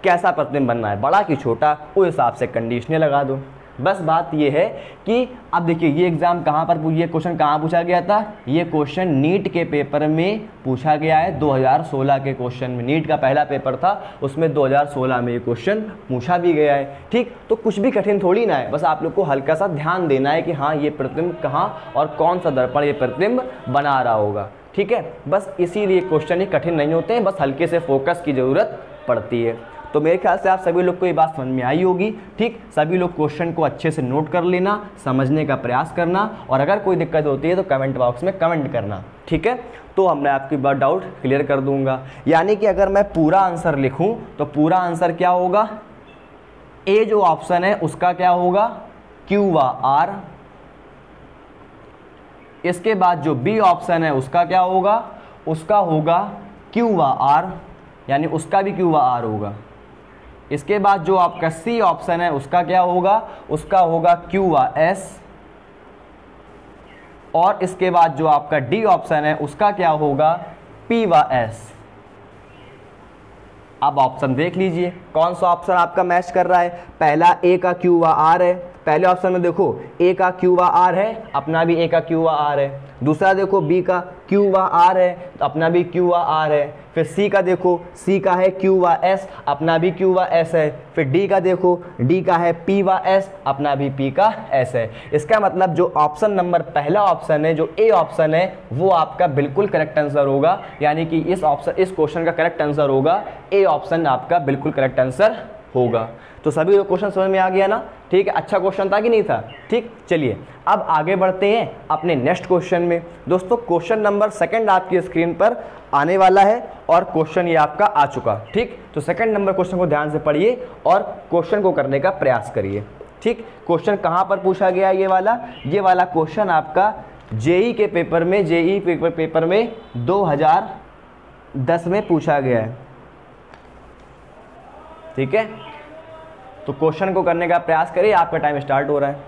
कैसा प्रतिबिंब बनना है, बड़ा कि छोटा, उस हिसाब से कंडीशनें लगा दो। बस बात ये है कि अब देखिए ये एग्जाम कहाँ पर, ये क्वेश्चन कहाँ पूछा गया था, ये क्वेश्चन नीट के पेपर में पूछा गया है, 2016 के क्वेश्चन में। नीट का पहला पेपर था, उसमें 2016 में ये क्वेश्चन पूछा भी गया है। ठीक, तो कुछ भी कठिन थोड़ी ना है, बस आप लोग को हल्का सा ध्यान देना है कि हाँ ये प्रतिबिंब कहाँ और कौन सा दर्पण ये प्रतिबिंब बना रहा होगा। ठीक है, बस इसीलिए क्वेश्चन ही कठिन नहीं होते हैं, बस हल्के से फोकस की ज़रूरत पड़ती है। तो मेरे ख्याल से आप सभी लोग को ये बात समझ में आई होगी। ठीक, सभी लोग क्वेश्चन को अच्छे से नोट कर लेना, समझने का प्रयास करना, और अगर कोई दिक्कत होती है तो कमेंट बॉक्स में कमेंट करना। ठीक है, तो मैं आपकी बात डाउट क्लियर कर दूंगा। यानी कि अगर मैं पूरा आंसर लिखूं तो पूरा आंसर क्या होगा, ए जो ऑप्शन है उसका क्या होगा, क्यू व आर। इसके बाद जो बी ऑप्शन है उसका क्या होगा, उसका होगा क्यू व आर, यानी उसका भी क्यू व आर होगा। इसके बाद जो आपका सी ऑप्शन है उसका क्या होगा, उसका होगा क्यू व एस। और इसके बाद जो आपका डी ऑप्शन है उसका क्या होगा, पी व एस। अब ऑप्शन देख लीजिए कौन सा ऑप्शन आपका मैच कर रहा है। पहला ए का क्यू व आर है, पहले ऑप्शन में देखो ए का क्यू व आर है, अपना भी ए का क्यू व आर है। दूसरा देखो बी का क्यू व आर है, तो अपना भी क्यू व आर है। फिर सी का देखो, सी का है क्यू व एस, अपना भी क्यू व एस है। फिर डी का देखो, डी का है पी व एस, अपना भी पी का एस है। इसका मतलब जो ऑप्शन नंबर पहला ऑप्शन है, जो ए ऑप्शन है, वो आपका बिल्कुल करेक्ट आंसर होगा। यानी कि इस क्वेश्चन का करेक्ट आंसर होगा ए ऑप्शन, आपका बिल्कुल करेक्ट आंसर होगा। तो सभी लोग क्वेश्चन समझ में आ गया ना। ठीक है, अच्छा क्वेश्चन था कि नहीं था। ठीक, चलिए अब आगे बढ़ते हैं अपने नेक्स्ट क्वेश्चन में। दोस्तों क्वेश्चन नंबर सेकंड आपकी स्क्रीन पर आने वाला है और क्वेश्चन ये आपका आ चुका। ठीक, तो सेकंड नंबर क्वेश्चन को ध्यान से पढ़िए और क्वेश्चन को करने का प्रयास करिए। ठीक, क्वेश्चन कहाँ पर पूछा गया ये वाला क्वेश्चन आपका जेई के पेपर में, जेई पेपर में 2010 में पूछा गया है। ठीक है, तो क्वेश्चन को करने का प्रयास करिए, आपका टाइम स्टार्ट हो रहा है।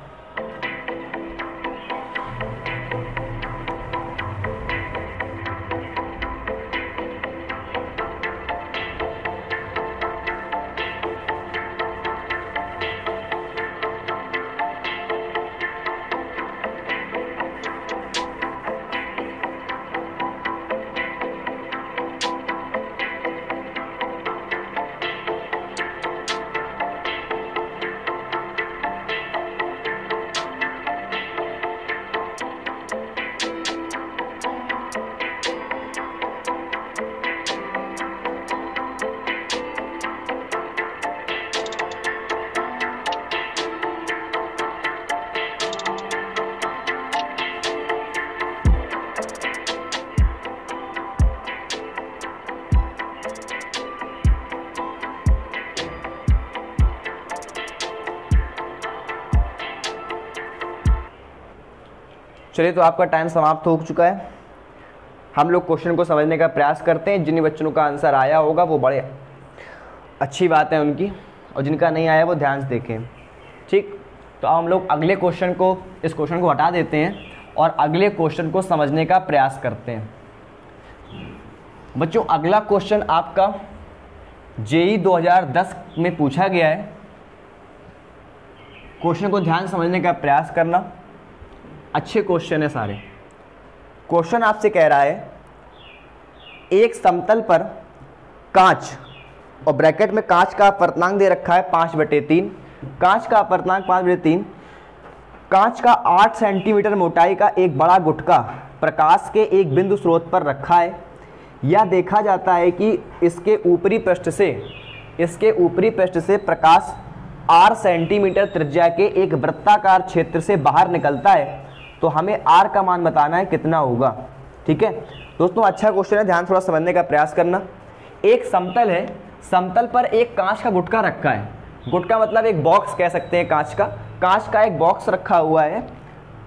चलिए, तो आपका टाइम समाप्त हो चुका है। हम लोग क्वेश्चन को समझने का प्रयास करते हैं। जिन बच्चों का आंसर आया होगा वो बड़े अच्छी बात है उनकी, और जिनका नहीं आया वो ध्यान से देखें। ठीक, तो हम लोग अगले क्वेश्चन को, इस क्वेश्चन को हटा देते हैं और अगले क्वेश्चन को समझने का प्रयास करते हैं। बच्चों, अगला क्वेश्चन आपका जेई 2010 में पूछा गया है। क्वेश्चन को ध्यान से समझने का प्रयास करना, अच्छे क्वेश्चन है सारे। क्वेश्चन आपसे कह रहा है एक समतल पर कांच, और ब्रैकेट में कांच का अपवर्तनांक दे रखा है 5/3, कांच का अपवर्तनांक 5/3, कांच का 8 सेंटीमीटर मोटाई का एक बड़ा गुटका प्रकाश के एक बिंदु स्रोत पर रखा है। यह देखा जाता है कि इसके ऊपरी पृष्ठ से प्रकाश 8 सेंटीमीटर त्रिज्या के एक वृत्ताकार क्षेत्र से बाहर निकलता है, तो हमें R का मान बताना है कितना होगा। ठीक है दोस्तों, अच्छा क्वेश्चन है, ध्यान थोड़ा समझने का प्रयास करना। एक समतल है, समतल पर एक कांच का गुटका रखा है। गुटका मतलब एक बॉक्स कह सकते हैं, कांच का एक बॉक्स रखा हुआ है,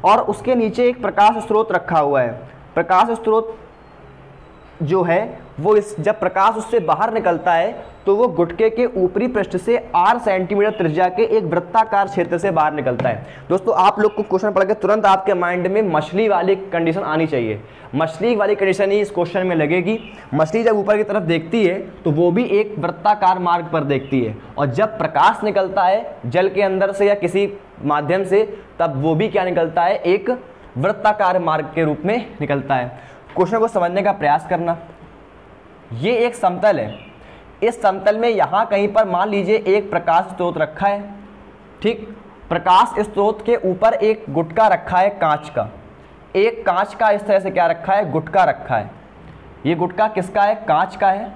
और उसके नीचे एक प्रकाश स्रोत रखा हुआ है। प्रकाश स्रोत जो है वो जब प्रकाश उससे बाहर निकलता है तो वो गुटके के ऊपरी पृष्ठ से 8 सेंटीमीटर त्रिज्या के एक वृत्ताकार क्षेत्र से बाहर निकलता है। दोस्तों, आप लोग को क्वेश्चन पढ़ के तुरंत आपके माइंड में मछली वाली कंडीशन आनी चाहिए। मछली वाली कंडीशन ही इस क्वेश्चन में लगेगी। मछली जब ऊपर की तरफ देखती है तो वो भी एक वृत्ताकार मार्ग पर देखती है, और जब प्रकाश निकलता है जल के अंदर से या किसी माध्यम से, तब वो भी क्या निकलता है, एक वृत्ताकार मार्ग के रूप में निकलता है। क्वेश्चन को समझने का प्रयास करना। ये एक समतल है, इस समतल में यहाँ कहीं पर मान लीजिए एक प्रकाश स्रोत रखा है। ठीक, प्रकाश स्रोत के ऊपर एक गुटका रखा है कांच का, एक कांच का इस तरह से क्या रखा है, गुटका रखा है। ये गुटका किसका है, कांच का है।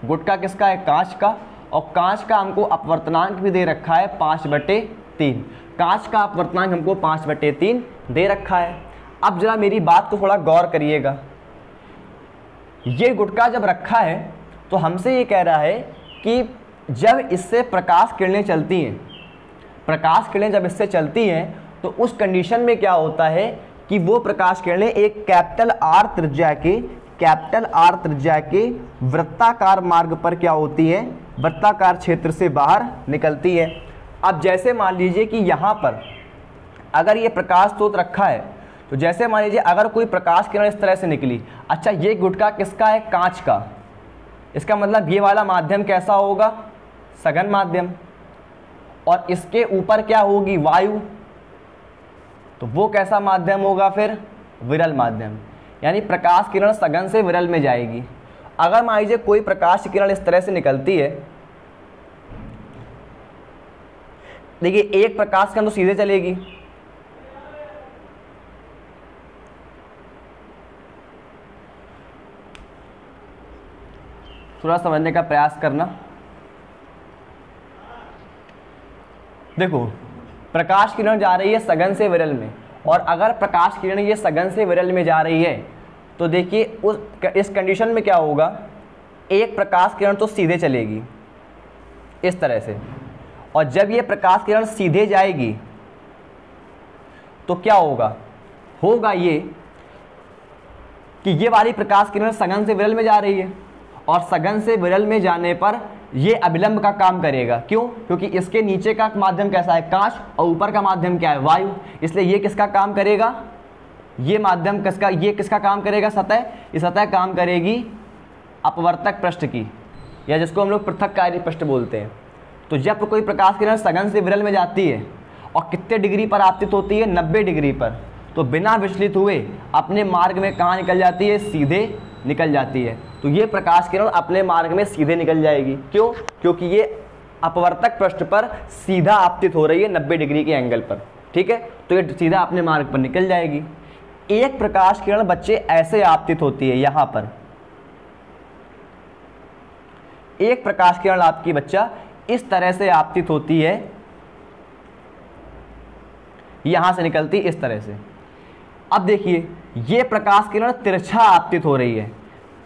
गुटका किसका है, कांच का, और कांच का हमको अपवर्तनांक भी दे रखा है 5/3। कांच का अपवर्तनांक हमको 5/3 दे रखा है। अब जरा मेरी बात को थोड़ा गौर करिएगा। ये गुटका जब रखा है तो हमसे ये कह रहा है कि जब इससे प्रकाश किरणें चलती हैं, प्रकाश किरणें जब इससे चलती हैं तो उस कंडीशन में क्या होता है कि वो प्रकाश किरणें एक कैपिटल आर त्रिज्या के वृत्ताकार मार्ग पर क्या होती है, वृत्ताकार क्षेत्र से बाहर निकलती है। अब जैसे मान लीजिए कि यहाँ पर अगर ये प्रकाश स्रोत रखा है, तो जैसे मान लीजिए अगर कोई प्रकाश किरण इस तरह से निकली, अच्छा ये गुटका किसका है, कांच का, इसका मतलब ये वाला माध्यम कैसा होगा, सघन माध्यम, और इसके ऊपर क्या होगी, वायु, तो वो कैसा माध्यम होगा फिर, विरल माध्यम। यानी प्रकाश किरण सघन से विरल में जाएगी। अगर मान लीजिए कोई प्रकाश किरण इस तरह से निकलती है, देखिए एक प्रकाश किरण तो सीधे चलेगी, थोड़ा समझने का प्रयास करना। देखो प्रकाश किरण जा रही है सघन से विरल में, और अगर प्रकाश किरण ये सघन से विरल में जा रही है तो देखिए इस कंडीशन में क्या होगा, एक प्रकाश किरण तो सीधे चलेगी इस तरह से, और जब ये प्रकाश किरण सीधे जाएगी तो क्या होगा, होगा ये कि ये वाली प्रकाश किरण सघन से विरल में जा रही है और सघन से विरल में जाने पर ये अभिलंब का काम करेगा। क्यों? क्योंकि इसके नीचे का माध्यम कैसा है, कांच, और ऊपर का माध्यम क्या है, वायु। इसलिए ये किसका काम करेगा, ये माध्यम किसका, ये किसका काम करेगा, सतह। ये सतह काम करेगी अपवर्तक पृष्ठ की, या जिसको हम लोग पृथककारी पृष्ठ बोलते हैं। तो जब कोई प्रकाश किरण सघन से विरल में जाती है और कितने डिग्री पर आपतित होती है, 90 डिग्री पर, तो बिना विचलित हुए अपने मार्ग में कहाँ निकल जाती है, सीधे निकल जाती है। तो ये प्रकाश किरण अपने मार्ग में सीधे निकल जाएगी। क्यों? क्योंकि ये अपवर्तक पृष्ठ पर सीधा आपतित हो रही है 90 डिग्री के एंगल पर। ठीक है, तो ये सीधा अपने मार्ग पर निकल जाएगी। एक प्रकाश किरण बच्चे ऐसे आपतित होती है, यहां पर एक प्रकाश किरण आपकी बच्चा इस तरह से आपतित होती है, यहां से निकलती इस तरह से। अब देखिए, ये प्रकाश किरण तिरछा आपतित हो रही है।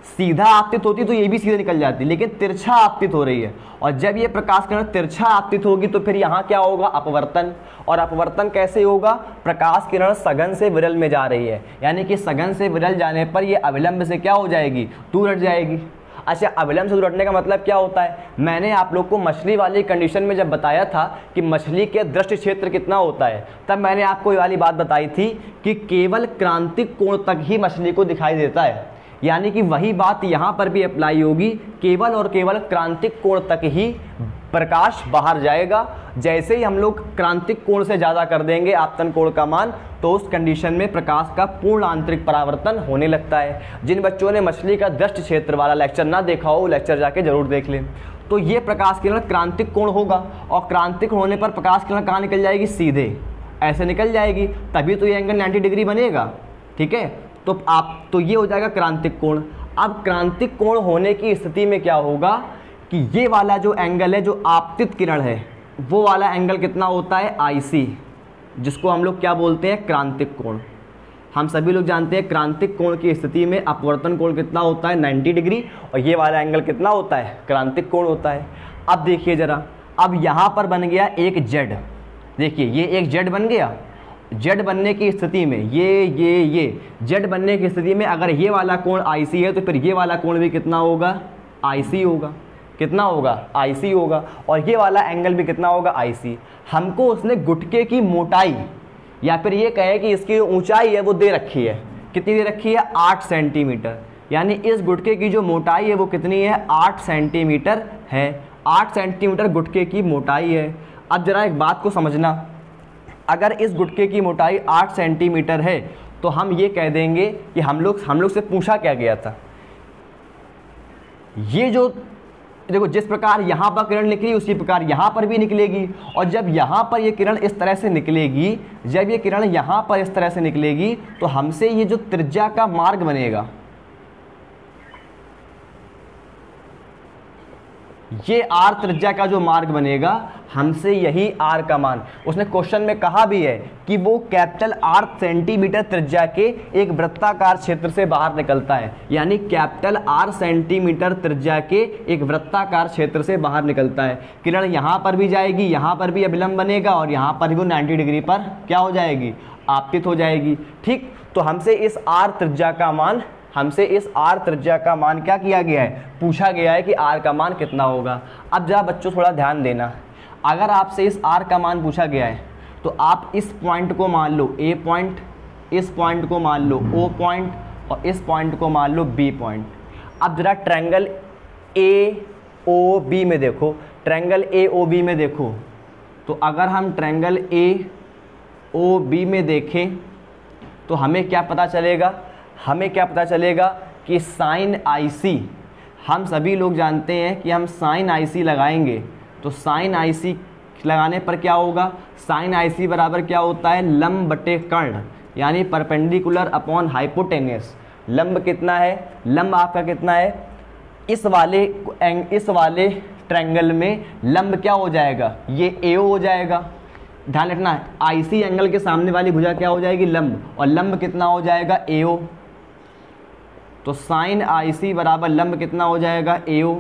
सीधा आपतित होती तो ये भी सीधे निकल जाती, लेकिन तिरछा आपतित हो रही है। और जब ये प्रकाश किरण तिरछा आपतित होगी तो फिर यहाँ क्या होगा, अपवर्तन। और अपवर्तन कैसे होगा, प्रकाश किरण सघन से विरल में जा रही है, यानी कि सघन से विरल जाने पर ये अविलंब से क्या हो जाएगी, दूर हट जाएगी। अच्छा, अविलंब से दूर हटने का मतलब क्या होता है, मैंने आप लोग को मछली वाली कंडीशन में जब बताया था कि मछली के दृष्टि क्षेत्र कितना होता है, तब मैंने आपको ये वाली बात बताई थी कि केवल क्रांतिक कोण तक ही मछली को दिखाई देता है। यानी कि वही बात यहाँ पर भी अप्लाई होगी, केवल और केवल क्रांतिक कोण तक ही प्रकाश बाहर जाएगा। जैसे ही हम लोग क्रांतिक कोण से ज़्यादा कर देंगे आपतन कोण का मान, तो उस कंडीशन में प्रकाश का पूर्ण आंतरिक परावर्तन होने लगता है। जिन बच्चों ने मछली का दृष्टि क्षेत्र वाला लेक्चर ना देखा हो, लेक्चर जाके जरूर देख लें। तो ये प्रकाश किरण क्रांतिक कोण होगा, और क्रांतिक होने पर प्रकाश किरण कहाँ निकल जाएगी, सीधे ऐसे निकल जाएगी, तभी तो ये एंगल 90 डिग्री बनेगा। ठीक है, तो ये हो जाएगा क्रांतिक कोण। अब क्रांतिक कोण होने की स्थिति में क्या होगा कि ये वाला जो एंगल है, जो आपतित किरण है, वो वाला एंगल कितना होता है, IC, जिसको हम लोग क्या बोलते हैं, क्रांतिक कोण। हम सभी लोग जानते हैं क्रांतिक कोण की स्थिति में अपवर्तन कोण कितना होता है, 90 डिग्री, और ये वाला एंगल कितना होता है, क्रांतिक कोण होता है। अब देखिए जरा, अब यहाँ पर बन गया एक Z। देखिए, ये एक Z बन गया। Z बनने की स्थिति में ये Z बनने की स्थिति में अगर ये वाला कोण IC है, तो फिर ये वाला कोण भी कितना होगा, IC होगा। कितना होगा, IC होगा। और ये वाला एंगल भी कितना होगा, IC। हमको उसने गुटके की मोटाई, या फिर ये कहे कि इसकी ऊंचाई है, वो दे रखी है। कितनी दे रखी है, 8 सेंटीमीटर। यानी इस गुटके की जो मोटाई है वो कितनी है, 8 सेंटीमीटर है। 8 सेंटीमीटर गुटके की मोटाई है। अब जरा एक बात को समझना, अगर इस गुटके की मोटाई 8 सेंटीमीटर है, तो हम ये कह देंगे कि हम लोग से पूछा क्या गया था। ये जो देखो, जिस प्रकार यहाँ पर किरण निकली, उसी प्रकार यहाँ पर भी निकलेगी। और जब यहाँ पर ये किरण इस तरह से निकलेगी, जब ये किरण यहाँ पर इस तरह से निकलेगी, तो हमसे ये जो त्रिज्या का मार्ग बनेगा, ये R त्रिज्या का जो मार्ग बनेगा, हमसे यही R का मान, उसने क्वेश्चन में कहा भी है कि वो कैपिटल R सेंटीमीटर त्रिज्या के एक वृत्ताकार क्षेत्र से बाहर निकलता है। यानी कैपिटल R सेंटीमीटर त्रिज्या के एक वृत्ताकार क्षेत्र से बाहर निकलता है। किरण यहाँ पर भी जाएगी, यहाँ पर भी अभिलंब बनेगा, और यहाँ पर भी वो 90 डिग्री पर क्या हो जाएगी, आपतित हो जाएगी। ठीक, तो हमसे इस R त्रिज्या का मान क्या किया गया है, पूछा गया है कि R का मान कितना होगा। अब जरा बच्चों थोड़ा ध्यान देना, अगर आपसे इस R का मान पूछा गया है, तो आप इस पॉइंट को मान लो A पॉइंट, इस पॉइंट को मान लो O पॉइंट, और इस पॉइंट को मान लो B पॉइंट। अब जरा ट्रायंगल AOB में देखो, ट्रायंगल AOB में देखो, तो अगर हम ट्रायंगल AOB में देखें तो हमें क्या पता चलेगा, कि साइन IC, हम सभी लोग जानते हैं कि हम साइन IC लगाएंगे, तो साइन IC लगाने पर क्या होगा, साइन IC बराबर क्या होता है, लंब बटे कर्ण, यानी परपेंडिकुलर अपॉन हाइपोटेनियस। लंब कितना है, लंब आपका कितना है, इस वाले ट्रायंगल में लंब क्या हो जाएगा, ये AO हो जाएगा। ध्यान रखना है, IC एंगल के सामने वाली भुजा क्या हो जाएगी, लंब, और लंब कितना हो जाएगा, AO। तो साइन IC बराबर लंब कितना हो जाएगा, AO।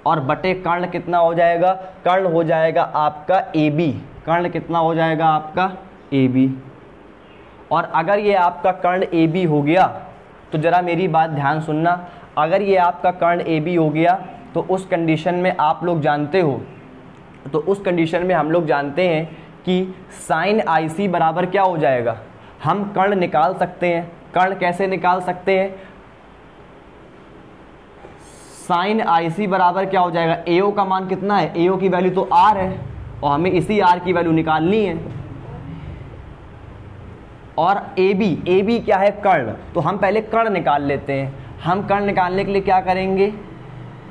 और बटे कर्ण कितना हो जाएगा, कर्ण हो जाएगा आपका AB, कर्ण कितना हो जाएगा आपका AB। और अगर ये आपका कर्ण AB हो गया तो ज़रा मेरी बात ध्यान सुनना, अगर ये आपका कर्ण AB हो गया तो उस कंडीशन में आप लोग जानते हो, तो उस कंडीशन में हम लोग जानते हैं कि साइन IC बराबर क्या हो जाएगा, हम कर्ण निकाल सकते हैं। कर्ण कैसे निकाल सकते हैं, साइन IC बराबर क्या हो जाएगा, AO का मान कितना है, AO की वैल्यू तो R है और हमें इसी R की वैल्यू निकालनी है। और AB क्या है, कर्ण, तो हम पहले कर्ण निकाल लेते हैं। हम कर्ण निकालने के लिए क्या करेंगे,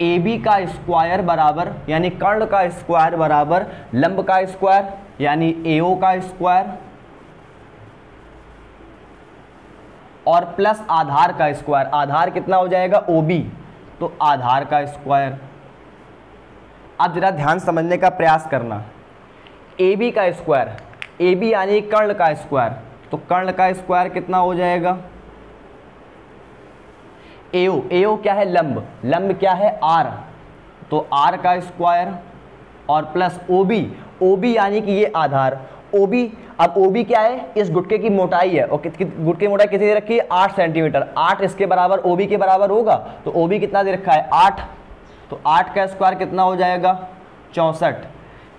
AB का स्क्वायर बराबर यानी कर्ण का स्क्वायर बराबर लंब का स्क्वायर यानी AO का स्क्वायर और प्लस आधार का स्क्वायर। आधार कितना हो जाएगा, OB, तो आधार का स्क्वायर। अब जरा ध्यान समझने का प्रयास करना, AB का स्क्वायर, AB यानी कर्ण का स्क्वायर, तो कर्ण का स्क्वायर कितना हो जाएगा, AO क्या है, लंब, लंब क्या है R, तो R का स्क्वायर और प्लस OB यानी कि ये आधार OB। अब OB क्या है, इस गुटके की मोटाई है और गुटके की मोटाई कितनी दे रखी है, 8 सेंटीमीटर। 8 इसके बराबर OB के बराबर होगा, तो OB कितना दे रखा है, 8, तो 8 का स्क्वायर कितना हो जाएगा, 64,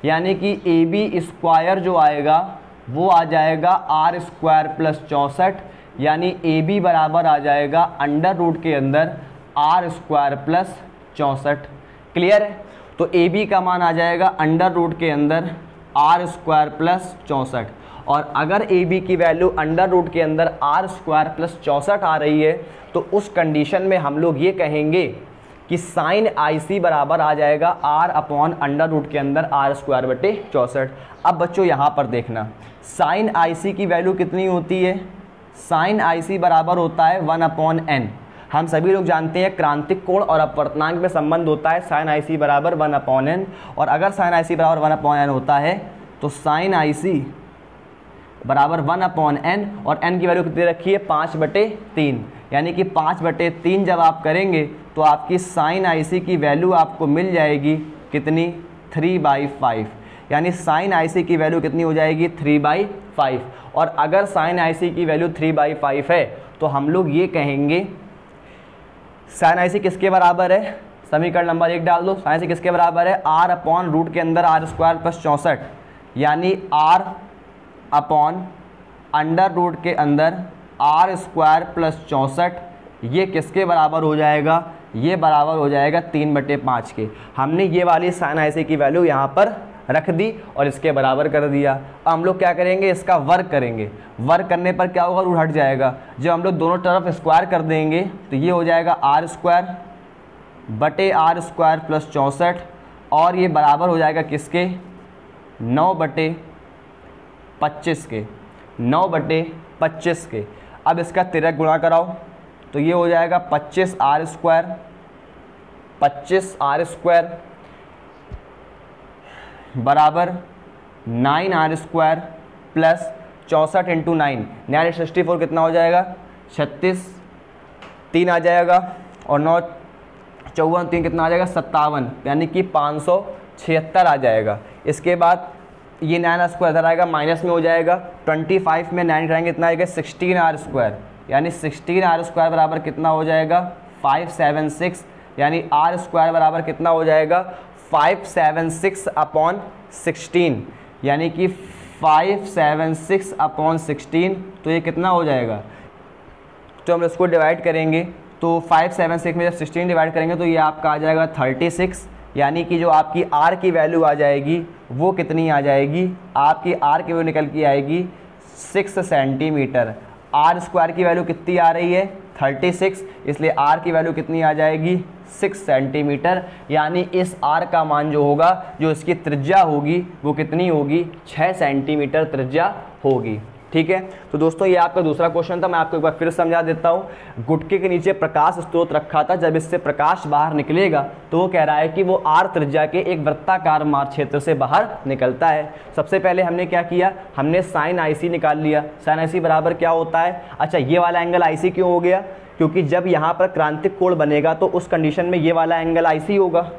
यानी कि AB स्क्वायर जो आएगा वो आ जाएगा R स्क्वायर प्लस 64, यानी AB बराबर आ जाएगा अंडर रूट के अंदर R स्क्वायर प्लस 64। क्लियर है, तो AB का मान आ जाएगा अंडर रूट के अंदर R स्क्वायर प्लस 64। और अगर AB की वैल्यू अंडर रूट के अंदर R स्क्वायर प्लस 64 आ रही है तो उस कंडीशन में हम लोग ये कहेंगे कि साइन IC बराबर आ जाएगा R अपॉन अंडर रूट के अंदर R स्क्वायर बटे 64। अब बच्चों यहाँ पर देखना, साइन IC की वैल्यू कितनी होती है, साइन IC बराबर होता है 1/n। हम सभी लोग जानते हैं क्रांतिक कोण और अपवर्तनांक में संबंध होता है साइन IC बराबर 1/n। और अगर साइन IC बराबर 1/n होता है तो साइन IC बराबर 1/n और n की वैल्यू कितनी रखी है, 5/3, यानी कि 5/3 जब आप करेंगे तो आपकी साइन IC की वैल्यू आपको मिल जाएगी कितनी, 3/5, यानी साइन IC की वैल्यू कितनी हो जाएगी, 3/5। और अगर साइन IC की वैल्यू 3/5 है तो हम लोग ये कहेंगे साइन IC किसके बराबर है, समीकरण नंबर 1 डाल दो, साइन IC किसके बराबर है, R अपॉन रूट के अंदर R स्क्वायर प्लस 64, यानी R अपॉन अंडर रूट के अंदर R स्क्वायर प्लस 64, ये किसके बराबर हो जाएगा, ये बराबर हो जाएगा 3/5 के। हमने ये वाली साइन IC की वैल्यू यहाँ पर रख दी और इसके बराबर कर दिया। अब हम लोग क्या करेंगे, इसका वर्ग करेंगे। वर्ग करने पर क्या होगा, रूट हट जाएगा। जब हम लोग दोनों तरफ स्क्वायर कर देंगे तो ये हो जाएगा R स्क्वायर बटे R स्क्वायर प्लस 64 और ये बराबर हो जाएगा किसके, 9/25 के, 9/25 के। अब इसका तिरक गुणा कराओ तो ये हो जाएगा 25R स्क्वायर, 25R स्क्वायर बराबर 9R स्क्वायर प्लस 64 × 9, 9×64 कितना हो जाएगा, 36, 3 आ जाएगा और 9 54 3 कितना आ जाएगा, 57, यानी कि 576 आ जाएगा। इसके बाद ये 9 स्क्वायर इधर आएगा, माइनस में हो जाएगा, 25 में 9 कराएंगे कितना आएगा, 16R स्क्वायर, यानी 16R स्क्वायर बराबर कितना हो जाएगा, 576, यानी R स्क्वायर बराबर कितना हो जाएगा, 576/16, यानी कि 576/16, तो ये कितना हो जाएगा, तो हम इसको डिवाइड करेंगे तो 576 में जब 16 डिवाइड करेंगे तो ये आपका आ जाएगा 36, यानी कि जो आपकी R की वैल्यू आ जाएगी वो कितनी आ जाएगी, आपकी R की वैल्यू निकल के आएगी 6 सेंटीमीटर। R स्क्वायर की वैल्यू कितनी आ रही है, 36, इसलिए R की वैल्यू कितनी आ जाएगी, 6 सेंटीमीटर। यानी इस R का मान जो होगा, जो इसकी त्रिज्या होगी वो कितनी होगी, 6 सेंटीमीटर त्रिज्या होगी। ठीक है, तो दोस्तों ये आपका दूसरा क्वेश्चन था। मैं आपको एक बार फिर समझा देता हूँ। गुटके के नीचे प्रकाश स्रोत रखा था, जब इससे प्रकाश बाहर निकलेगा तो वो कह रहा है कि वो R त्रिज्या के एक वृत्ताकार मार्ग क्षेत्र से बाहर निकलता है। सबसे पहले हमने क्या किया, हमने साइन IC निकाल लिया। साइन IC बराबर क्या होता है, अच्छा ये वाला एंगल IC क्यों हो गया, क्योंकि जब यहाँ पर क्रांतिक कोण बनेगा तो उस कंडीशन में ये वाला एंगल IC होगा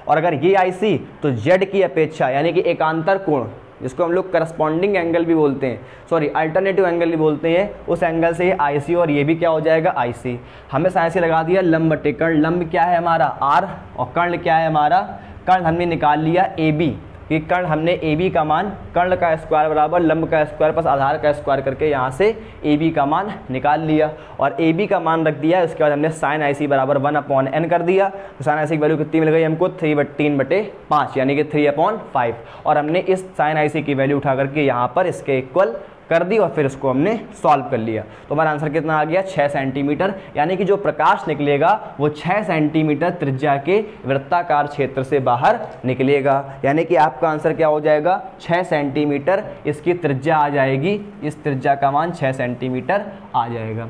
और अगर ये IC तो Z की अपेक्षा यानी कि एकांतर कोण, जिसको हम लोग करस्पॉन्डिंग एंगल भी बोलते हैं, सॉरी अल्टरनेटिव एंगल भी बोलते हैं, उस एंगल से ये IC और ये भी क्या हो जाएगा IC। हमें साइंस लगा दिया लंब बटे कर्ण, लंब क्या है हमारा R और कर्ण क्या है हमारा, कर्ण हमने निकाल लिया AB, कि कर्ण हमने AB का मान कर्ण का स्क्वायर बराबर लंब का स्क्वायर प्लस आधार का स्क्वायर करके यहाँ से AB का मान निकाल लिया और AB का मान रख दिया। उसके बाद हमने साइन IC बराबर 1/n कर दिया। तो साइन IC की वैल्यू कितनी मिल गई हमको 3/5 यानी कि 3/5 और हमने इस साइन IC की वैल्यू उठा करके यहाँ पर इसके इक्वल कर दी और फिर इसको हमने सॉल्व कर लिया। तो हमारा आंसर कितना आ गया 6 सेंटीमीटर, यानी कि जो प्रकाश निकलेगा वो 6 सेंटीमीटर त्रिज्या के वृत्ताकार क्षेत्र से बाहर निकलेगा, यानी कि आपका आंसर क्या हो जाएगा 6 सेंटीमीटर इसकी त्रिज्या आ जाएगी, इस त्रिज्या का मान 6 सेंटीमीटर आ जाएगा।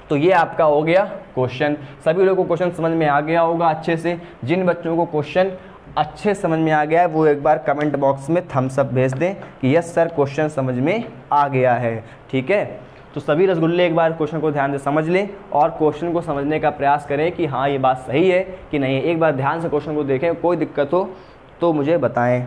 तो ये आपका हो गया क्वेश्चन। सभी लोगों को क्वेश्चन समझ में आ गया होगा अच्छे से। जिन बच्चों को क्वेश्चन अच्छे समझ में आ गया है वो एक बार कमेंट बॉक्स में थम्स अप भेज दें कि यस सर क्वेश्चन समझ में आ गया है। ठीक है, तो सभी रसगुल्ले एक बार क्वेश्चन को ध्यान से समझ लें और क्वेश्चन को समझने का प्रयास करें कि हाँ ये बात सही है कि नहीं। एक बार ध्यान से क्वेश्चन को देखें, कोई दिक्कत हो तो मुझे बताएं।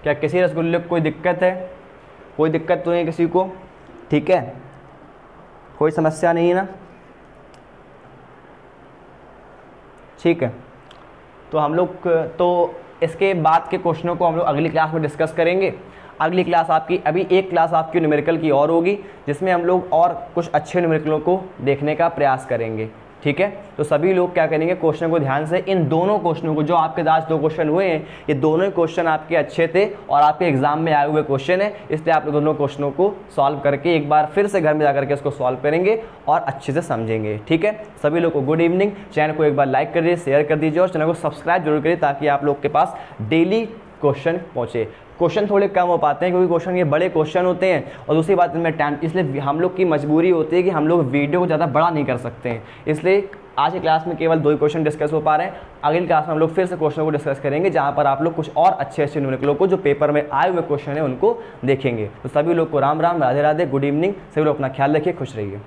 क्या किसी रसगुल्ले को कोई दिक्कत है? कोई दिक्कत तो नहीं किसी को? ठीक है, कोई समस्या नहीं है ना? ठीक है, तो हम लोग तो इसके बाद के क्वेश्चनों को हम लोग अगली क्लास में डिस्कस करेंगे। अगली क्लास आपकी, अभी एक क्लास आपकी न्यूमेरिकल की और होगी जिसमें हम लोग और कुछ अच्छे न्यूमेरिकलों को देखने का प्रयास करेंगे। ठीक है, तो सभी लोग क्या करेंगे क्वेश्चन को ध्यान से, इन दोनों क्वेश्चनों को जो आपके आज 2 क्वेश्चन हुए हैं ये दोनों ही क्वेश्चन आपके अच्छे थे और आपके एग्जाम में आए हुए क्वेश्चन है, इसलिए आप दोनों क्वेश्चनों को सॉल्व करके एक बार फिर से घर में जाकर के इसको सॉल्व करेंगे और अच्छे से समझेंगे। ठीक है, सभी लोग को गुड इवनिंग। चैनल को एक बार लाइक कर दीजिए, शेयर कर दीजिए और चैनल को सब्सक्राइब जरूर करिए ताकि आप लोग के पास डेली क्वेश्चन पहुँचे। क्वेश्चन थोड़े कम हो पाते हैं क्योंकि क्वेश्चन ये बड़े क्वेश्चन होते हैं और दूसरी बात इनमें टाइम, इसलिए हम लोग की मजबूरी होती है कि हम लोग वीडियो को ज़्यादा बड़ा नहीं कर सकते हैं, इसलिए आज की क्लास में केवल 2 ही क्वेश्चन डिस्कस हो पा रहे हैं। अगली क्लास में हम लोग फिर से क्वेश्चन को डिस्कस करेंगे जहां पर आप लोग कुछ और अच्छे अच्छे न्यूमेरिकलों को जो पेपर में आए हुए क्वेश्चन है उनको देखेंगे। तो सभी लोग को राम राम, राधे राधे, गुड इवनिंग। सभी लोग अपना ख्याल रखिए, खुश रहिए।